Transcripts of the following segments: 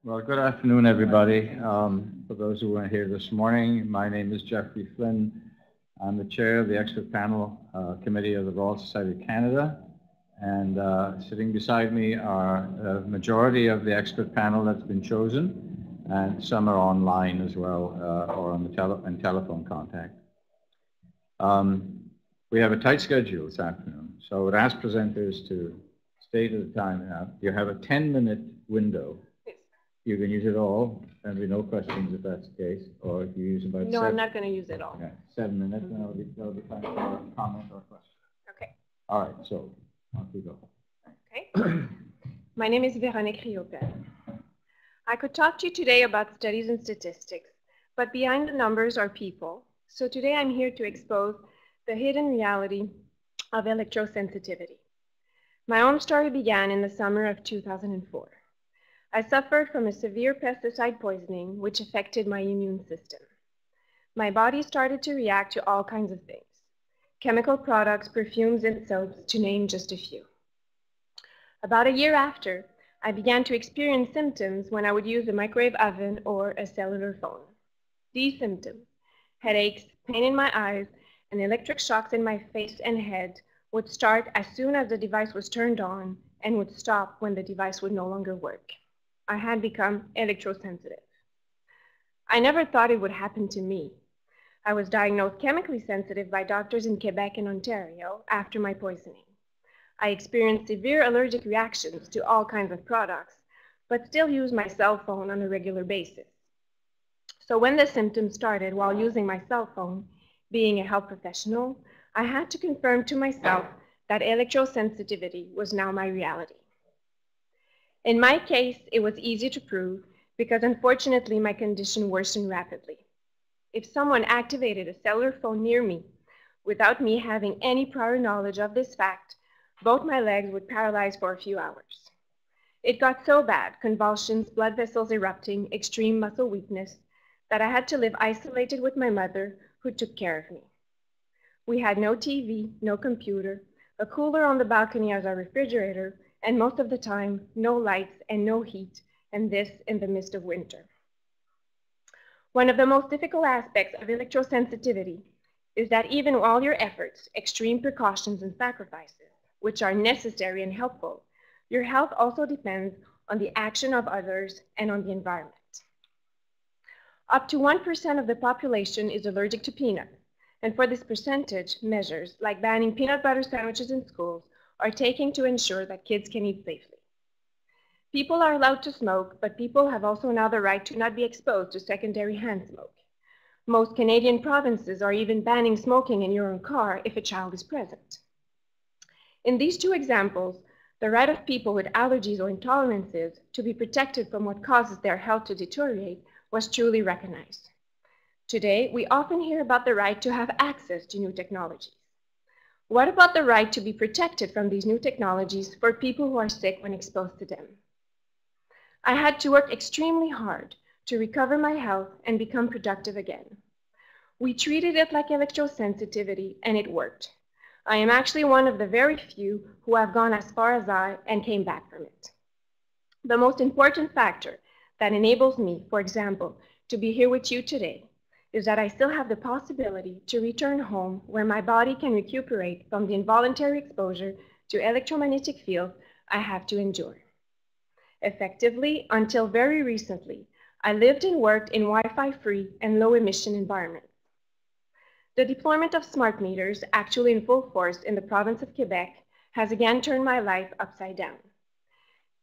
Well, good afternoon, everybody. For those who weren't here this morning, my name is Jeffrey Flynn. I'm the chair of the expert panel committee of the Royal Society of Canada. And sitting beside me are a majority of the expert panel that's been chosen, and some are online as well, or on the telephone contact. We have a tight schedule this afternoon, so I would ask presenters to state at the time. You have a 10-minute window. You can use it all. There'll be no questions if that's the case, or if you use about No, I'm not going to use it all. Okay, 7 minutes, and that'll be time for a comment or a question. Okay. All right, so on we go. Okay. My name is Veronique Riopel. I could talk to you today about studies and statistics, but behind the numbers are people. So today I'm here to expose the hidden reality of electrosensitivity. My own story began in the summer of 2004. I suffered from a severe pesticide poisoning which affected my immune system. My body started to react to all kinds of things: chemical products, perfumes, and soaps, to name just a few. About a year after, I began to experience symptoms when I would use a microwave oven or a cellular phone. These symptoms, headaches, pain in my eyes, and electric shocks in my face and head, would start as soon as the device was turned on and would stop when the device would no longer work. I had become electrosensitive. I never thought it would happen to me. I was diagnosed chemically sensitive by doctors in Quebec and Ontario after my poisoning. I experienced severe allergic reactions to all kinds of products, but still use my cell phone on a regular basis. So when the symptoms started while using my cell phone, being a health professional, I had to confirm to myself that electrosensitivity was now my reality. In my case, it was easy to prove because unfortunately my condition worsened rapidly. If someone activated a cellular phone near me without me having any prior knowledge of this fact, both my legs would paralyze for a few hours. It got so bad, convulsions, blood vessels erupting, extreme muscle weakness, that I had to live isolated with my mother, who took care of me. We had no TV, no computer, a cooler on the balcony as our refrigerator, and most of the time, no lights and no heat, and this in the midst of winter. One of the most difficult aspects of electrosensitivity is that even with all your efforts, extreme precautions, and sacrifices, which are necessary and helpful, your health also depends on the action of others and on the environment. Up to 1% of the population is allergic to peanuts, and for this percentage, measures like banning peanut butter sandwiches in schools are taken to ensure that kids can eat safely. People are allowed to smoke, but people have also now the right to not be exposed to secondary hand smoke. Most Canadian provinces are even banning smoking in your own car if a child is present. In these two examples, the right of people with allergies or intolerances to be protected from what causes their health to deteriorate was truly recognized. Today, we often hear about the right to have access to new technologies. What about the right to be protected from these new technologies for people who are sick when exposed to them? I had to work extremely hard to recover my health and become productive again. We treated it like electrosensitivity, and it worked. I am actually one of the very few who have gone as far as I and came back from it. The most important factor that enables me, for example, to be here with you today is that I still have the possibility to return home where my body can recuperate from the involuntary exposure to electromagnetic fields I have to endure. Effectively, until very recently, I lived and worked in Wi-Fi free and low emission environments. The deployment of smart meters, actually in full force in the province of Quebec, has again turned my life upside down.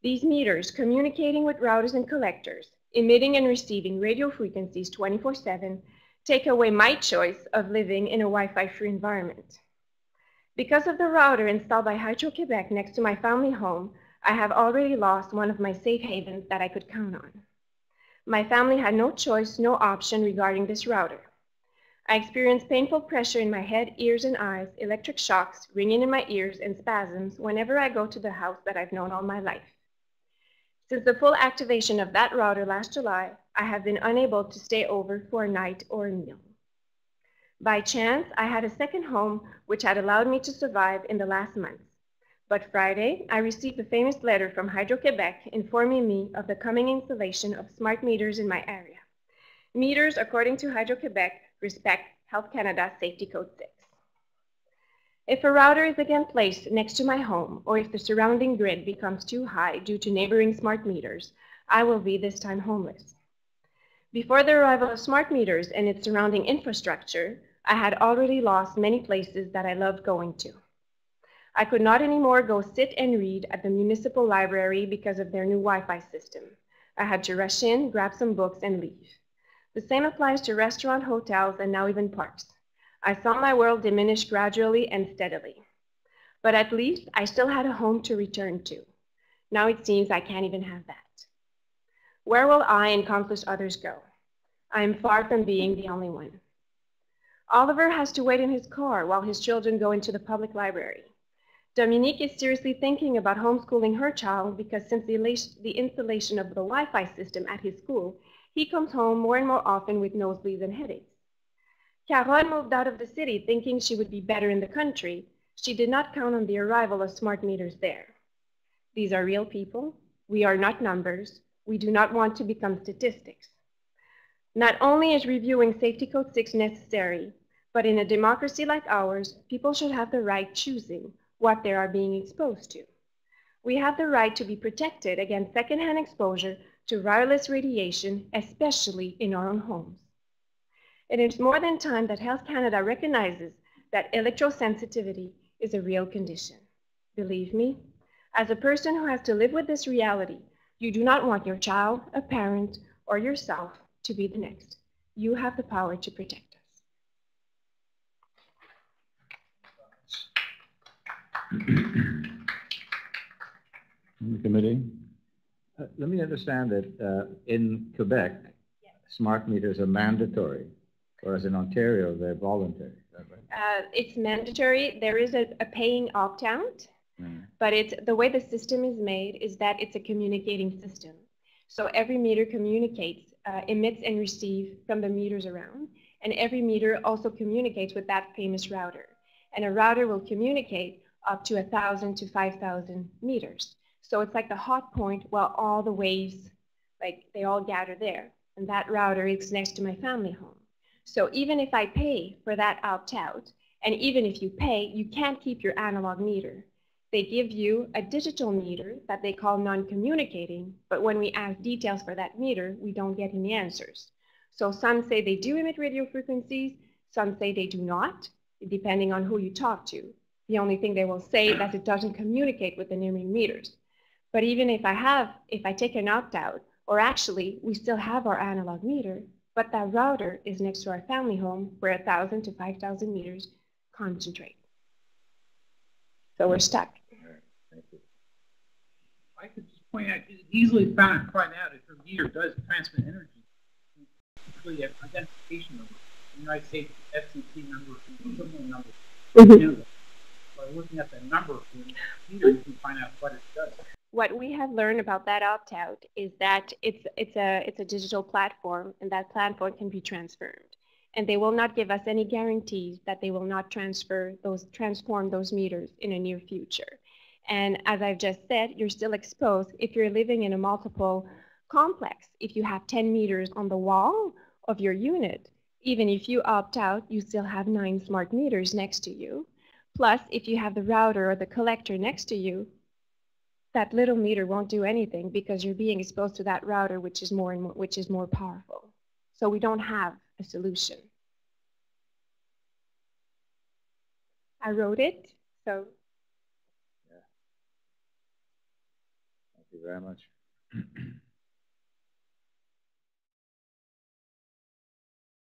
These meters, communicating with routers and collectors, emitting and receiving radio frequencies 24/7, take away my choice of living in a Wi-Fi free environment. Because of the router installed by Hydro-Quebec next to my family home, I have already lost one of my safe havens that I could count on. My family had no choice, no option regarding this router. I experienced painful pressure in my head, ears, and eyes, electric shocks, ringing in my ears, and spasms whenever I go to the house that I've known all my life. Since the full activation of that router last July, I have been unable to stay over for a night or a meal. By chance, I had a second home which had allowed me to survive in the last months, But Friday, I received a famous letter from Hydro-Quebec informing me of the coming installation of smart meters in my area. Meters, according to Hydro-Quebec, respect Health Canada Safety Code 6. If a router is again placed next to my home, or if the surrounding grid becomes too high due to neighboring smart meters, I will be this time homeless. Before the arrival of smart meters and its surrounding infrastructure, I had already lost many places that I loved going to. I could not anymore go sit and read at the municipal library because of their new Wi-Fi system. I had to rush in, grab some books, and leave. The same applies to restaurants, hotels, and now even parks. I saw my world diminish gradually and steadily. But at least I still had a home to return to. Now it seems I can't even have that. Where will I and countless others go? I am far from being the only one. Oliver has to wait in his car while his children go into the public library. Dominique is seriously thinking about homeschooling her child because since the installation of the Wi-Fi system at his school, he comes home more and more often with nosebleeds and headaches. Carole moved out of the city thinking she would be better in the country. She did not count on the arrival of smart meters there. These are real people. We are not numbers. We do not want to become statistics. Not only is reviewing Safety Code 6 necessary, but in a democracy like ours, people should have the right choosing what they are being exposed to. We have the right to be protected against secondhand exposure to wireless radiation, especially in our own homes. It is more than time that Health Canada recognizes that electrosensitivity is a real condition. Believe me, as a person who has to live with this reality, you do not want your child, a parent, or yourself to be the next. You have the power to protect us. The committee. Let me understand that in Quebec, yes, smart meters are mandatory, whereas in Ontario, they're voluntary. Is that right? It's mandatory. There is a paying opt-out, but the way the system is made is that it's a communicating system. So every meter communicates, emits and receives from the meters around, and every meter also communicates with that famous router. And a router will communicate up to 1,000 to 5,000 meters. So it's like the hot point while all the waves, like they all gather there. And that router is next to my family home. So even if I pay for that opt-out, and even if you pay, you can't keep your analog meter. They give you a digital meter that they call non-communicating, but when we ask details for that meter, we don't get any answers. So some say they do emit radio frequencies, some say they do not, depending on who you talk to. The only thing they will say is that it doesn't communicate with the neighboring meters. But even if I take an opt-out, or actually we still have our analog meter, but that router is next to our family home where 1,000 to 5,000 meters concentrate. So we're stuck. Thank you. I could just point out, you easily find out if your meter does transmit energy. Usually an identification number. In the United States, FCC number, similar number. Mm-hmm. By looking at the number of the meter, you can find out what it does. What we have learned about that opt-out is that it's a digital platform, and that platform can be transferred. And they will not give us any guarantees that they will not transform those meters in a near future. And as I've just said, you're still exposed if you're living in a multiple complex. If you have 10 meters on the wall of your unit, even if you opt out, you still have 9 smart meters next to you. Plus, if you have the router or the collector next to you, that little meter won't do anything because you're being exposed to that router, which is more powerful. So we don't have a solution. I wrote it, so. Yeah. Thank you very much.